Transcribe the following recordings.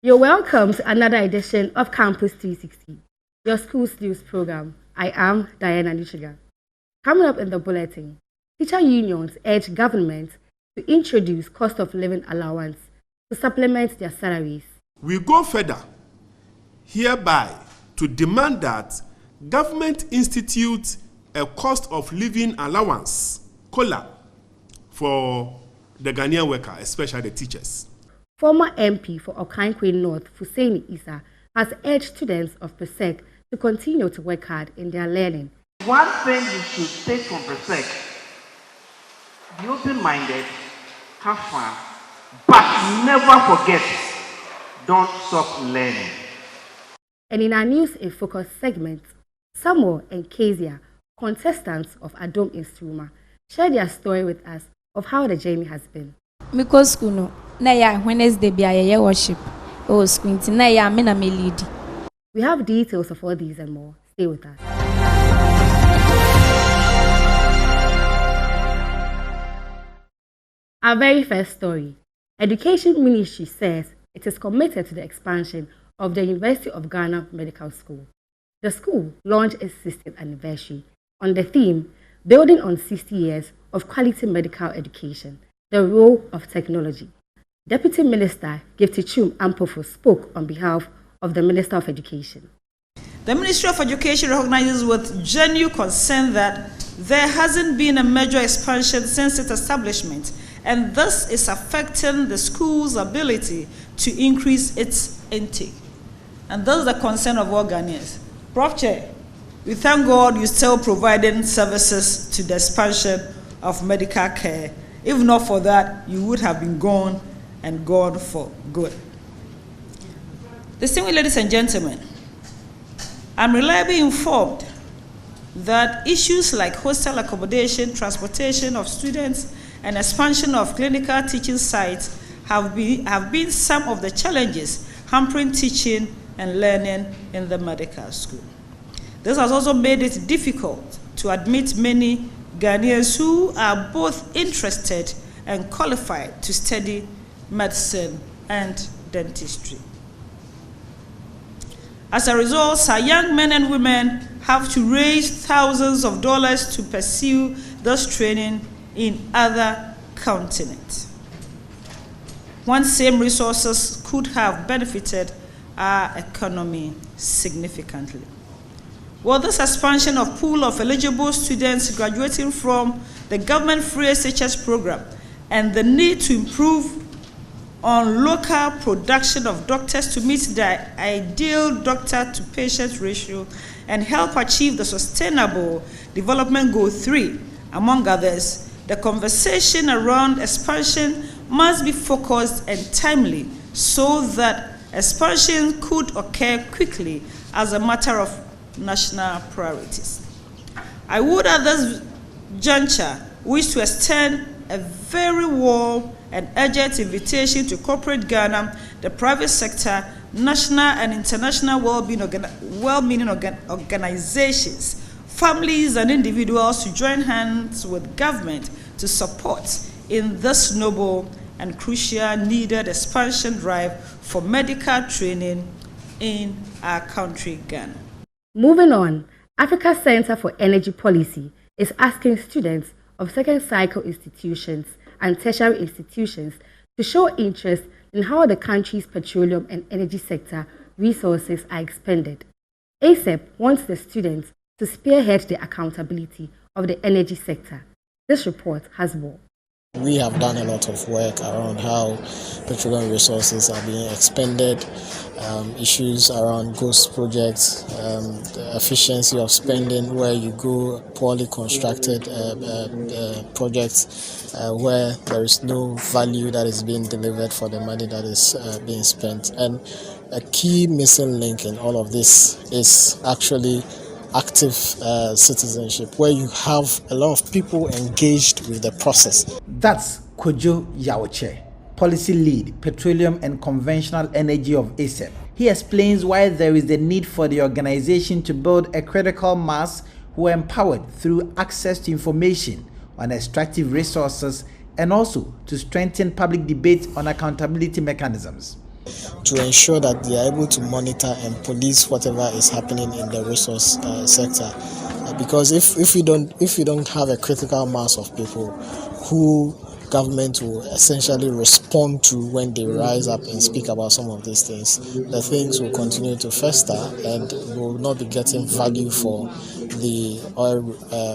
You're welcome to another edition of Campus 360, your school's news program. I am Diana Nishiga. Coming up in the bulletin, teacher unions urge government to introduce cost of living allowance to supplement their salaries. We go further, hereby to demand that government institute a cost of living allowance, COLA, for the Ghanaian worker, especially the teachers. Former MP for Okankwe North, Fuseni Issa, has urged students of PESEC to continue to work hard in their learning. One thing you should take from PESEC: be open-minded, have fun, but never forget, don't stop learning. And in our News in Focus segment, Samuel and Kezia, contestants of Adom Instruma, share their story with us of how the journey has been. Because school no, na ya Wednesday be a worship. Oh, school na ya me na me lead. We have details of all these and more. Stay with us. Our very first story. Education Ministry says it is committed to the expansion of the University of Ghana Medical School. The school launched its 60th anniversary on the theme, Building on 60 Years of Quality Medical Education, the Role of Technology. Deputy Minister Giftichum Ampofo spoke on behalf of the Minister of Education. The Ministry of Education recognizes with genuine concern that there hasn't been a major expansion since its establishment, and this is affecting the school's ability to increase its intake. And this is the concern of all Ghanaians. Prof. Chair, we thank God you're still providing services to the expansion of medical care. If not for that, you would have been gone and gone for good. Distinguished ladies and gentlemen, I'm reliably informed that issues like hostel accommodation, transportation of students, and expansion of clinical teaching sites have been some of the challenges hampering teaching and learning in the medical school. This has also made it difficult to admit many Ghanaians who are both interested and qualified to study medicine and dentistry. As a result, our young men and women have to raise thousands of dollars to pursue this training in other continents, when same resources could have benefited our economy significantly. Well, this expansion of pool of eligible students graduating from the government free SHS program and the need to improve on local production of doctors to meet the ideal doctor-to-patient ratio and help achieve the Sustainable Development Goal 3, among others, the conversation around expansion must be focused and timely so that expansion could occur quickly as a matter of national priorities. I would at this juncture wish to extend a very warm and urgent invitation to corporate Ghana, the private sector, national and international well-meaning organizations, families and individuals to join hands with government to support in this noble and crucial needed expansion drive for medical training in our country, Ghana. Moving on, Africa Center for Energy Policy is asking students of second cycle institutions and tertiary institutions to show interest in how the country's petroleum and energy sector resources are expended. ASEP wants the students to spearhead the accountability of the energy sector. This report has more. We have done a lot of work around how petroleum resources are being expended, issues around ghost projects, the efficiency of spending where you go poorly constructed projects where there is no value that is being delivered for the money that is being spent. And a key missing link in all of this is actually active citizenship, where you have a lot of people engaged with the process. That's Kojo Yaoche, Policy Lead, Petroleum and Conventional Energy of ASEP. He explains why there is the need for the organization to build a critical mass who are empowered through access to information on extractive resources and also to strengthen public debate on accountability mechanisms. to ensure that they are able to monitor and police whatever is happening in the resource sector. Because if you don't have a critical mass of people who government will essentially respond to when they rise up and speak about some of these things, the things will continue to fester and we will not be getting value for the oil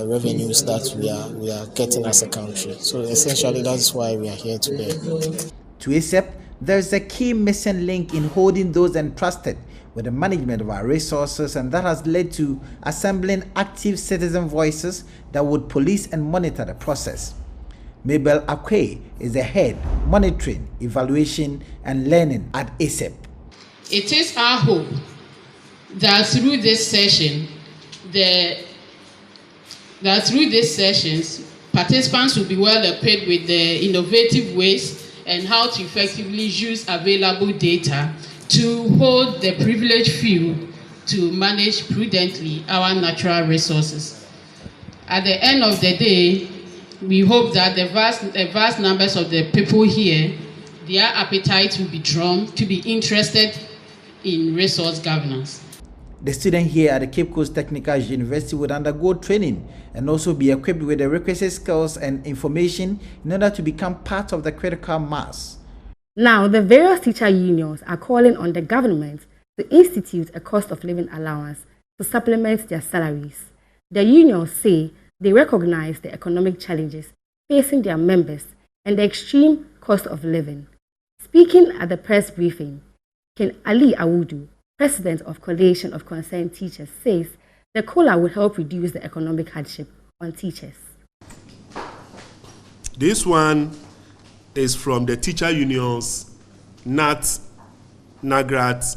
revenues that we are getting as a country. So essentially that's why we are here today. To ASEP, there is a key missing link in holding those entrusted with the management of our resources, and that has led to assembling active citizen voices that would police and monitor the process. Mabel Akwe is the head monitoring, evaluation, and learning at ASEP. It is our hope that through this session, participants will be well equipped with the innovative ways and how to effectively use available data to hold the privileged few to manage prudently our natural resources. At the end of the day, we hope that the vast numbers of the people here, their appetite will be drawn to be interested in resource governance. The student here at the Cape Coast Technical University would undergo training and also be equipped with the requisite skills and information in order to become part of the critical mass. Now, the various teacher unions are calling on the government to institute a cost of living allowance to supplement their salaries. The unions say they recognize the economic challenges facing their members and the extreme cost of living. Speaking at the press briefing, Ken Ali Awudu, president of Coalition of Concerned Teachers, says the COLA will help reduce the economic hardship on teachers. This one is from the teacher unions, NAT, NAGRAT,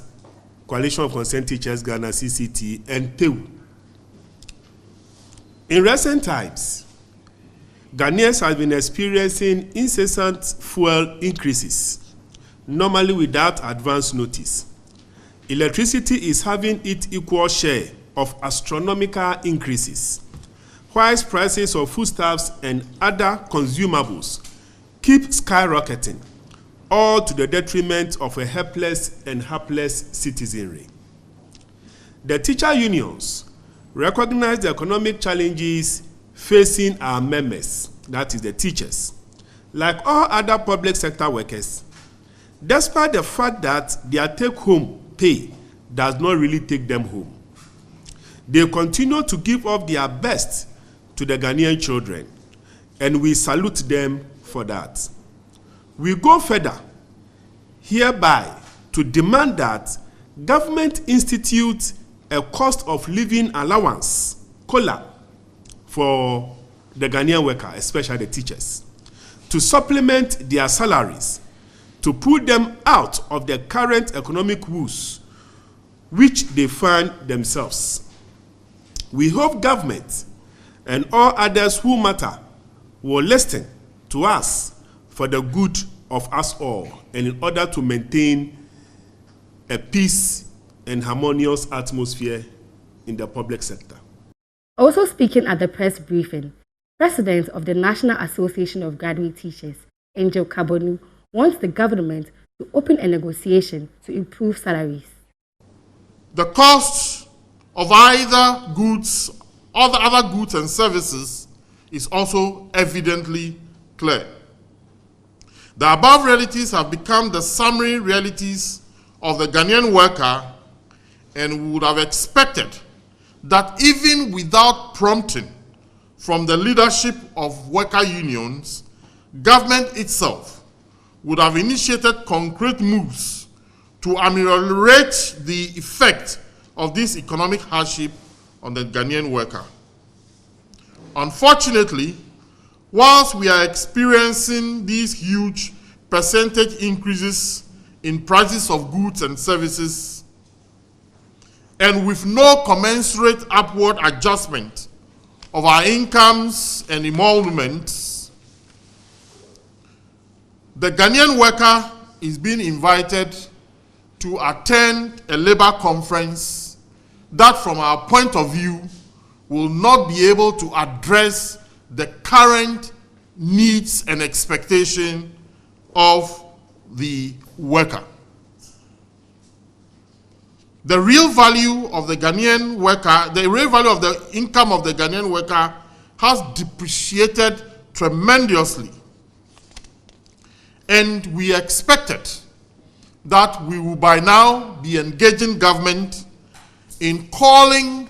Coalition of Concerned Teachers, Ghana, CCT, and TEU. In recent times, Ghanaians have been experiencing incessant fuel increases, normally without advance notice. Electricity is having its equal share of astronomical increases, whilst prices of foodstuffs and other consumables keep skyrocketing, all to the detriment of a helpless and hapless citizenry. The teacher unions recognize the economic challenges facing our members, that is the teachers, like all other public sector workers, despite the fact that their take-home pay does not really take them home. They continue to give up their best to the Ghanaian children, and we salute them for that. We go further hereby to demand that government institute a cost of living allowance, COLA, for the Ghanaian worker, especially the teachers, to supplement their salaries, to put them out of the current economic woes which they find themselves. We hope government and all others who matter will listen to us for the good of us all and in order to maintain a peace and harmonious atmosphere in the public sector. Also speaking at the press briefing, President of the National Association of Graduate Teachers, Angel Kabonu, wants the government to open a negotiation to improve salaries. The cost of either goods or the other goods and services is also evidently clear. The above realities have become the summary realities of the Ghanaian worker, and we would have expected that even without prompting from the leadership of worker unions, government itself would have initiated concrete moves to ameliorate the effect of this economic hardship on the Ghanaian worker. Unfortunately, whilst we are experiencing these huge percentage increases in prices of goods and services, and with no commensurate upward adjustment of our incomes and emoluments, the Ghanaian worker is being invited to attend a labor conference that, from our point of view, will not be able to address the current needs and expectation of the worker. the real value of the Ghanaian worker, the real value of the income of the Ghanaian worker has depreciated tremendously. And we expected that we will by now be engaging government in calling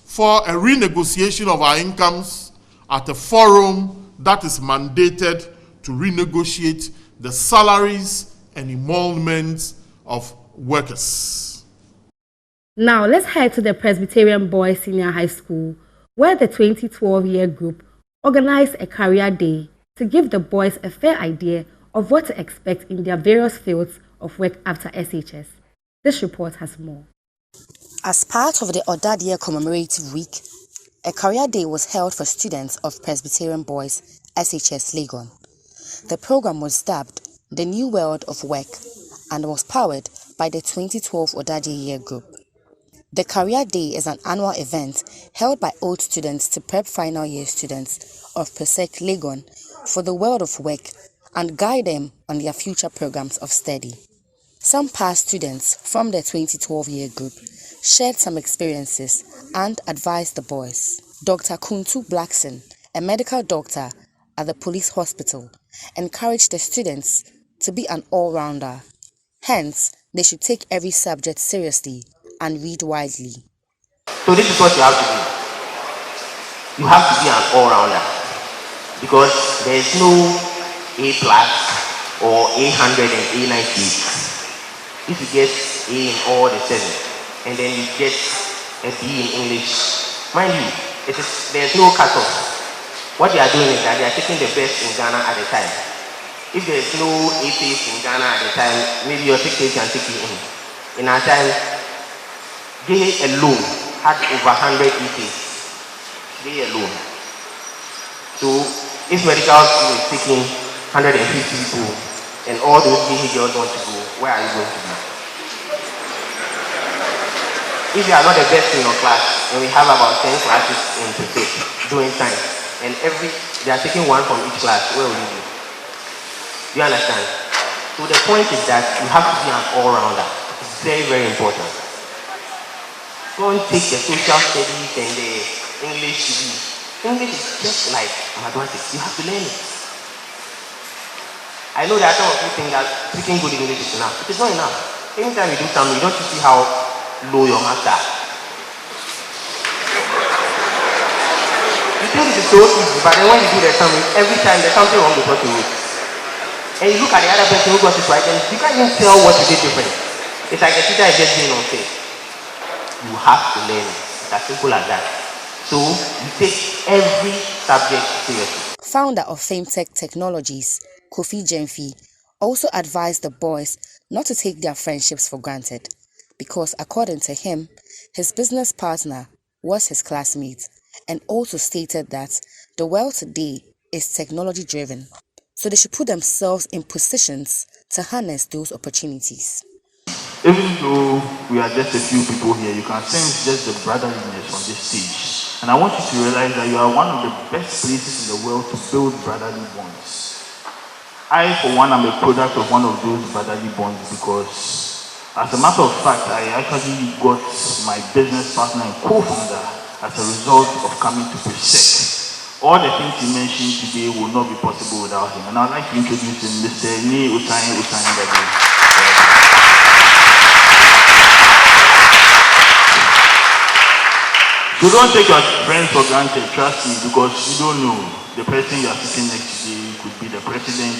for a renegotiation of our incomes at a forum that is mandated to renegotiate the salaries and emoluments of workers. Now let's head to the Presbyterian Boys Senior High School, where the 2012 year group organized a career day to give the boys a fair idea of what to expect in their various fields of work after SHS. This report has more. As part of the Odadie Commemorative Week, a career day was held for students of Presbyterian Boys SHS Legon. The program was dubbed The New World of Work and was powered by the 2012 Odadie Year Group. The Career Day is an annual event held by old students to prep final year students of PESEC Legon for the world of work and guide them on their future programs of study. Some past students from the 2012 year group shared some experiences and advised the boys. Dr. Kuntu Blackson, a medical doctor at the police hospital, encouraged the students to be an all-rounder. Hence, they should take every subject seriously and read widely. So this is what you have to do. You have to be an all-rounder because there is no A+ or A100 and A90. If you get A in all the 7 and then you get a B in English, mind you, there's no cutoff. What they are doing is that they are taking the best in Ghana at the time. If there is no A+ in Ghana at the time, maybe your ticket can take you in. In our time, they alone had over 100 EPs. They alone. So if medical school is taking 150 people and all those GH girls want to go, where are you going to be? If you are not the best in your class, and we have about 10 classes in PESEC doing science, and they are taking one from each class, where will you be? Do you understand? So the point is that you have to be an all-rounder. It's very, very important. Don't take the social studies and the English to be. English is just like mathematics. You have to learn it. I know that some of you think that speaking good English is enough. It is not enough. Anytime you do something, you don't see how low your marks are. You think it is so easy, but then when you do the summary, every time there's something wrong with what you wrote. And you look at the other person who got it right, and you can't even tell what you did different. It's like the teacher is just being unfair. You have to learn it. It's as simple as that. So you take every subject seriously. Founder of Femtech Technologies, Kofi Jemfi, also advised the boys not to take their friendships for granted because, according to him, his business partner was his classmate and also stated that the world today is technology driven, so they should put themselves in positions to harness those opportunities. Even though we are just a few people here, you can sense just the brotherliness on this stage. And I want you to realize that you are one of the best places in the world to build brotherly bonds. I, for one, am a product of one of those brotherly bonds because, as a matter of fact, I actually got my business partner and co-founder as a result of coming to PESEC. All the things he mentioned today will not be possible without him. And I'd like to introduce him, Mr. Ni Utain Dagi. So don't take your friends for granted, trust me, because you don't know. The person you are sitting next to could be the president,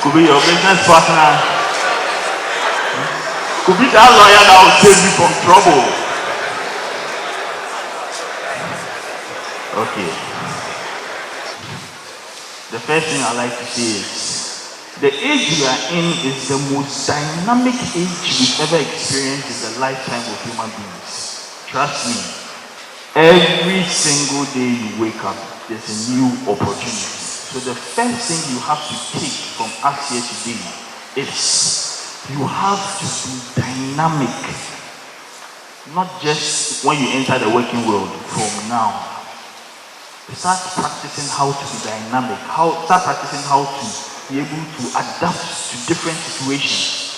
could be your business partner, could be that lawyer that will save you from trouble. Okay. The first thing I like to say is, the age we are in is the most dynamic age we've ever experienced in the lifetime of human beings. Trust me, every single day you wake up, there's a new opportunity. So the first thing you have to take from us here today is you have to be dynamic. Not just when you enter the working world, from now. Start practicing how to be dynamic. Start practicing how to be able to adapt to different situations.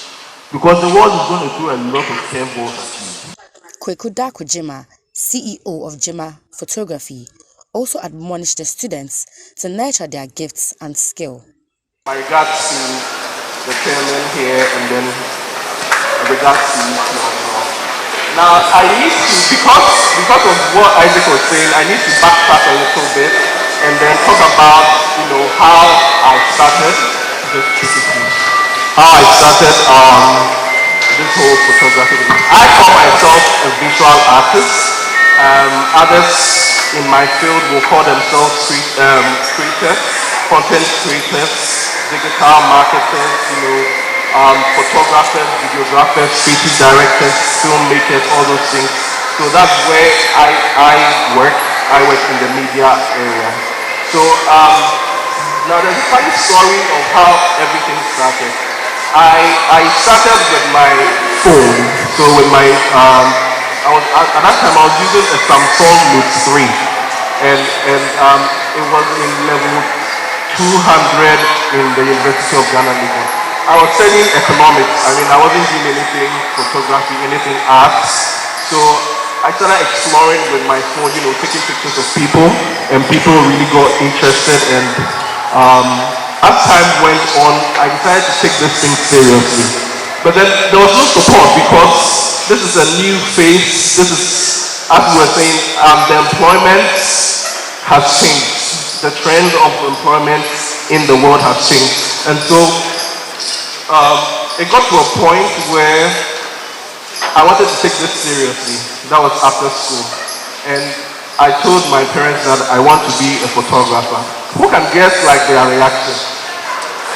because the world is going to throw a lot of curveballs at you. Kweku Jima, CEO of Jima Photography, also admonished the students to nurture their gifts and skill. My regards to the chairman here, and then regards to you as well. Now, I need to, because of what Isaac was saying, I need to backtrack a little bit and then talk about, how I started. How I started this whole photography. I call myself a visual artist. Others in my field will call themselves creators, content creators, digital marketers, photographers, videographers, creative directors, filmmakers, all those things. So that's where I work. I work in the media area. So now there's a funny story of how everything started. I started with my phone. So with my at that time I was using a Samsung Note 3, and it was in level 200 in the University of Ghana, Lagos. I was studying economics. I mean, I wasn't doing anything photography, anything arts. So I started exploring with my phone, taking pictures of people, and people really got interested. And as time went on, I decided to take this thing seriously. But then there was no support because this is a new phase. This is, as we were saying, the employment has changed. The trend of employment in the world has changed. And so it got to a point where I wanted to take this seriously. That was after school. And I told my parents that I want to be a photographer. Who can guess their reaction?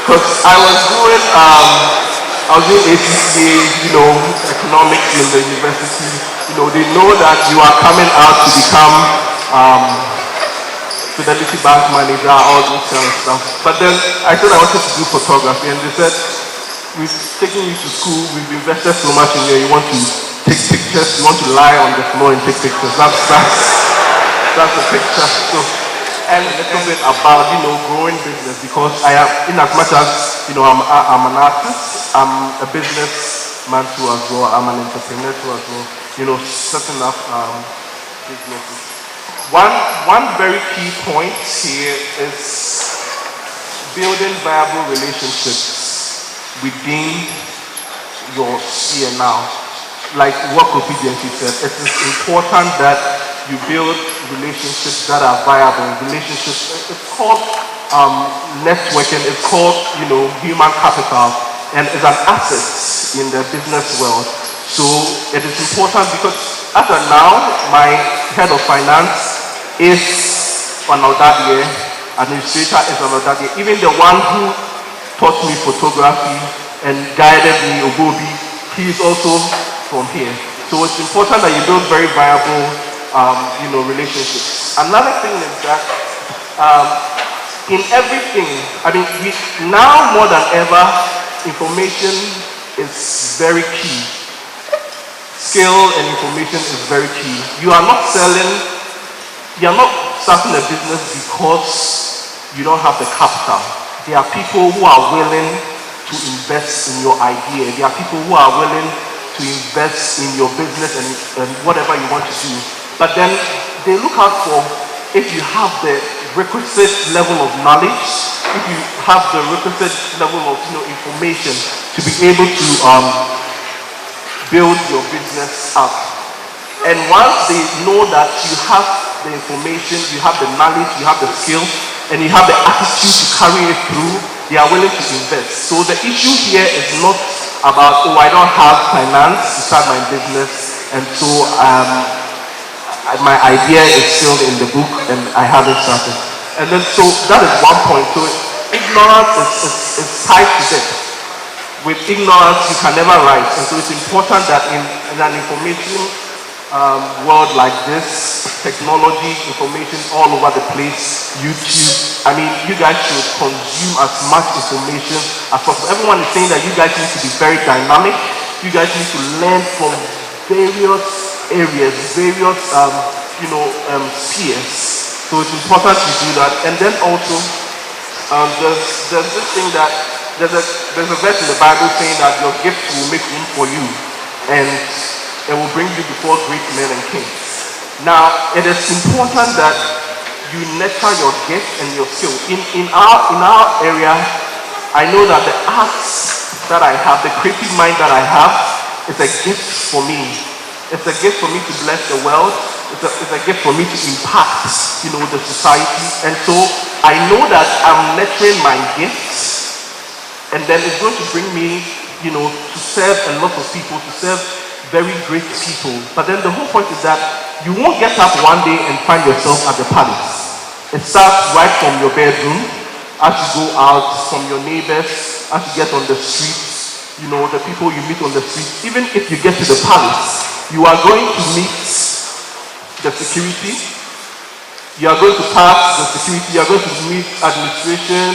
Because I was doing ACCA, economics in the university. They know that you are coming out to become Fidelity Bank manager, all those kind of stuff. But then I said I wanted to do photography, and they said, we've taken you to school, we've invested so much in you, you want to take pictures, you want to lie on the floor and take pictures. That's the picture. So, and a little bit about, growing business, because I am, in as much as, I'm an artist, I'm a businessman too as well, I'm an entrepreneur too as well, setting up businesses. One very key point here is building viable relationships within your sphere now. Like what Kofi said, it is important that you build relationships that are viable. Relationships, it's called networking, it's called, human capital, and it's an asset in the business world. So it is important because as of now, my head of finance is on Odadie, administrator is on Odadie. Even the one who taught me photography and guided me, Obobi, he is also from here. So it's important that you build very viable, relationships. Another thing is that in everything, now more than ever, information is very key. Skill and information is very key. You are not starting a business because you don't have the capital. There are people who are willing to invest in your idea. There are people who are willing to invest in your business and whatever you want to do. But then they look out for if you have the requisite level of knowledge, if you have the requisite level of information to be able to build your business up. And once they know that you have the information, you have the knowledge, you have the skill, and you have the attitude to carry it through, they are willing to invest. So the issue here is not about, I don't have finance to start my business, and so my idea is still in the book and I haven't started. And then so that is one point. So ignorance is tied to this. With ignorance, you can never rise. And so it's important that in an information world like this, technology, information all over the place, YouTube, you guys should consume as much information as possible. Everyone is saying that you guys need to be very dynamic. You guys need to learn from various areas, various, spheres. So it's important to do that. And then also, there's this thing that there's a verse in the Bible saying that your gift will make room for you, and it will bring you before great men and kings. Now, it is important that you nurture your gift and your skill. In our area, I know that the arts that I have, the creative mind that I have, is a gift for me. It's a gift for me to bless the world. It's a gift for me to impact, the society. And so I know that I'm nurturing my gifts, and then it's going to bring me, to serve a lot of people, to serve very great people. But then the whole point is that you won't get up one day and find yourself at the palace. It starts right from your bedroom, as you go out, from your neighbors, as you get on the streets, the people you meet on the streets. Even if you get to the palace, you are going to meet the security, you are going to pass the security, you are going to meet administration,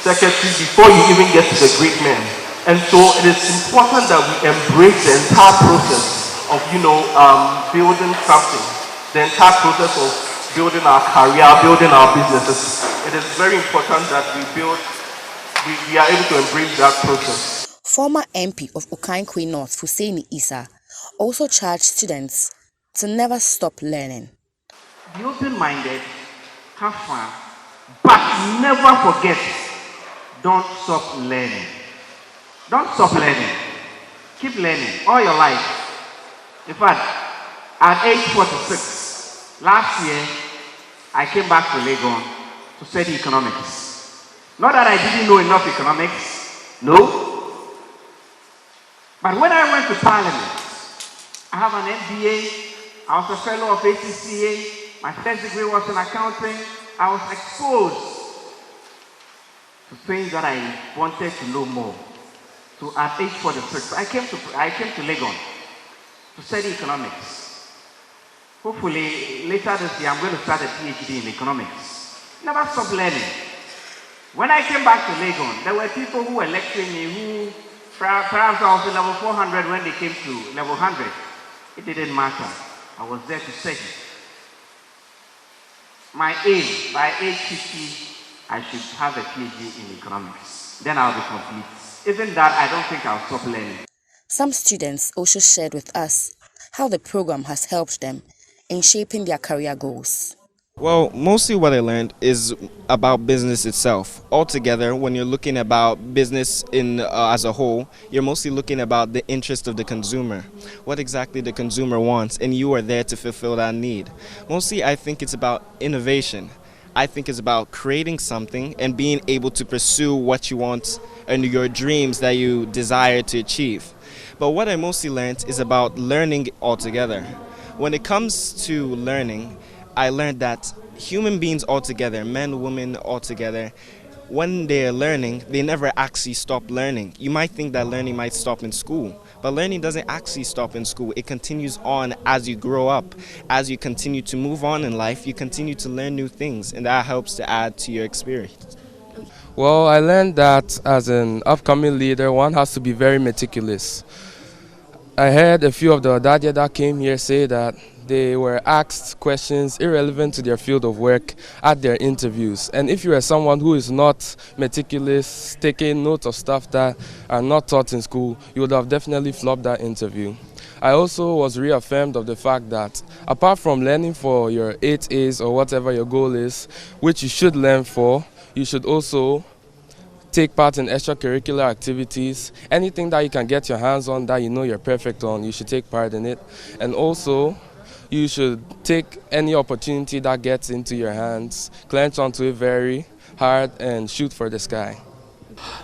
secretary, before you even get to the great men. And so it is important that we embrace the entire process of, building something, the entire process of building our career, building our businesses. It is very important that we are able to embrace that process. Former MP of Okankwe North, Hussein Issa, also charged students to never stop learning. Be open-minded, have fun, but never forget, don't stop learning. Don't stop learning. Keep learning all your life. In fact, at age 46, last year, I came back to Legon to study economics. Not that I didn't know enough economics, no. But when I went to Parliament, I have an MBA, I was a fellow of ACCA, my first degree was in accounting. I was exposed to things that I wanted to know more. So at age 46, I came to Legon to study economics. Hopefully, later this year, I'm going to start a PhD in economics. Never stop learning. When I came back to Legon, there were people who were lecturing me who, perhaps I was in level 400 when they came to level 100. It didn't matter. I was there to study. My aim, by age 50, I should have a PhD in economics. Then I'll be complete. Even that, I don't think I'll stop learning. Some students also shared with us how the program has helped them in shaping their career goals. Well, mostly what I learned is about business itself. Altogether, when you're looking about business as a whole, you're mostly looking about the interest of the consumer, what exactly the consumer wants, and you are there to fulfill that need. Mostly, I think it's about innovation. I think it's about creating something and being able to pursue what you want and your dreams that you desire to achieve. But what I mostly learned is about learning altogether. When it comes to learning, I learned that human beings altogether, men, women altogether, when they're learning, they never actually stop learning. You might think that learning might stop in school, but learning doesn't actually stop in school. It continues on as you grow up. As you continue to move on in life, you continue to learn new things, and that helps to add to your experience. Well, I learned that as an upcoming leader, one has to be very meticulous. I heard a few of the Odadia that came here say that they were asked questions irrelevant to their field of work at their interviews. And if you are someone who is not meticulous, taking note of stuff that are not taught in school, you would have definitely flopped that interview. I also was reaffirmed of the fact that apart from learning for your 8 A's or whatever your goal is, which you should learn for, you should also take part in extracurricular activities. Anything that you can get your hands on that you know you're perfect on, you should take part in it. And also, you should take any opportunity that gets into your hands, clench onto it very hard, and shoot for the sky.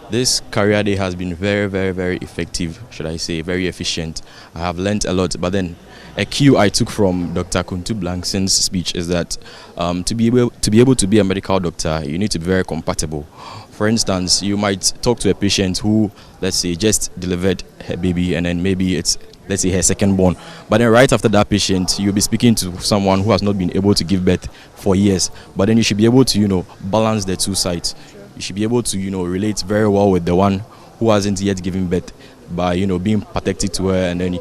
This career day has been very, very, very effective, should I say, very efficient. I have learned a lot, but then a cue I took from Dr. Kuntu Blankson's speech is that to be able to be a medical doctor, you need to be very compatible. For instance, you might talk to a patient who, let's say, just delivered her baby, and then maybe it's, let's say, her second born. But then right after that patient, you'll be speaking to someone who has not been able to give birth for years. But then you should be able to, balance the two sides. You should be able to, relate very well with the one who hasn't yet given birth by, being protected to her and then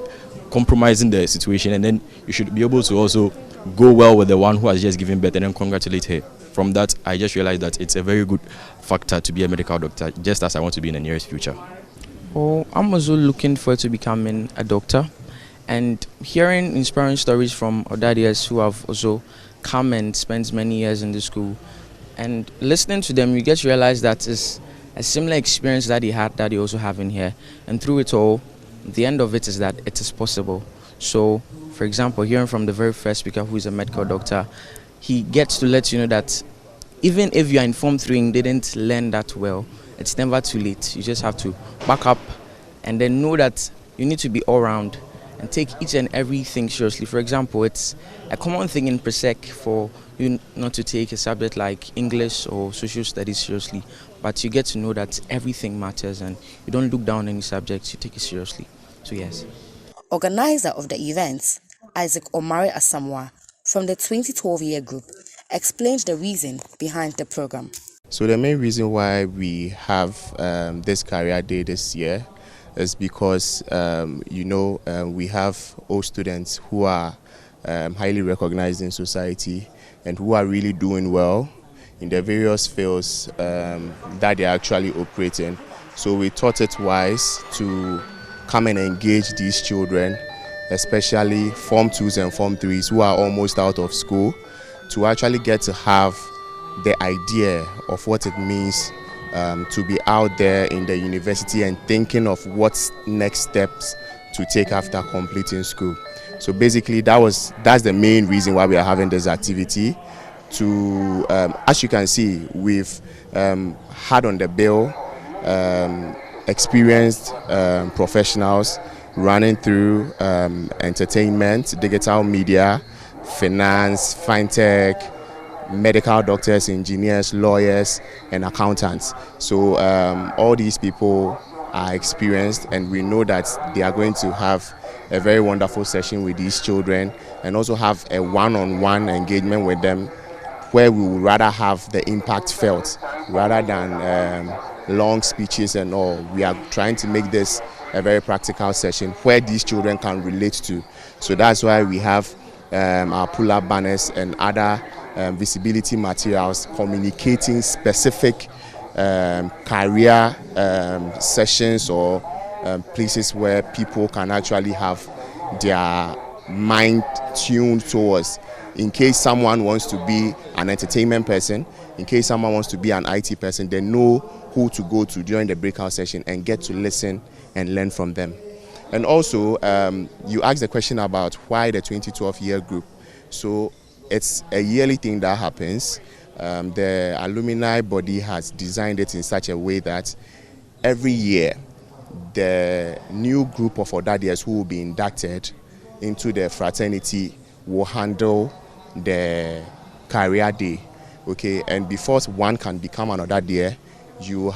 compromising the situation. And then you should be able to also go well with the one who has just given birth and then congratulate her. from that, I just realized that it's a very good factor to be a medical doctor, just as I want to be in the nearest future. Oh, I'm also looking forward to becoming a doctor, and hearing inspiring stories from Odadias who have also come and spent many years in the school, and listening to them, you get to realize that it's a similar experience that they had that they also have in here, and through it all, the end of it is that it is possible. So, for example, hearing from the very first speaker who is a medical doctor, he gets to let you know that even if you are in Form 3 and didn't learn that well, it's never too late. You just have to back up and then know that you need to be all round and take each and everything seriously. For example, it's a common thing in Presec for you not to take a subject like English or social studies seriously, but you get to know that everything matters and you don't look down any subjects, you take it seriously. So yes. Organizer of the events, Isaac Omari Asamoah, from the 2012 year group, explained the reason behind the program. So the main reason why we have this career day this year is because we have all students who are highly recognized in society and who are really doing well in the various fields that they are actually operating. So we thought it wise to come and engage these children, especially Form 2s and Form 3s who are almost out of school, to actually get to have the idea of what it means to be out there in the university and thinking of what's next steps to take after completing school. So basically that's the main reason why we are having this activity. To as you can see, we've had on the bill experienced professionals running through entertainment, digital media, finance, fintech, medical doctors, engineers, lawyers, and accountants. So all these people are experienced, and we know that they are going to have a very wonderful session with these children and also have a one-on-one engagement with them where we would rather have the impact felt rather than long speeches and all. We are trying to make this a very practical session where these children can relate to. So that's why we have our pull-up banners and other visibility materials communicating specific career sessions or places where people can actually have their mind tuned towards. In case someone wants to be an entertainment person, in case someone wants to be an IT person, they know who to go to during the breakout session and get to listen and learn from them. And also, you asked the question about why the 2012 year group. So it's a yearly thing that happens. The alumni body has designed it in such a way that every year the new group of Odadias who will be inducted into the fraternity will handle the career day. Okay, and before one can become an Odadia, you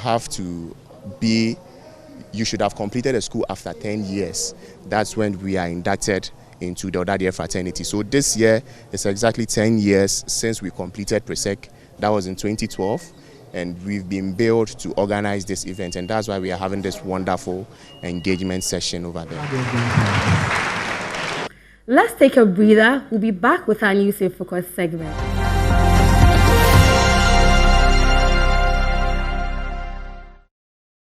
should have completed a school after 10 years. That's when we are inducted into the Odadia fraternity. So this year is exactly 10 years since we completed Presec. That was in 2012, and we've been billed to organize this event, and that's why we are having this wonderful engagement session over there. Let's take a breather. We'll be back with our News in Focus segment.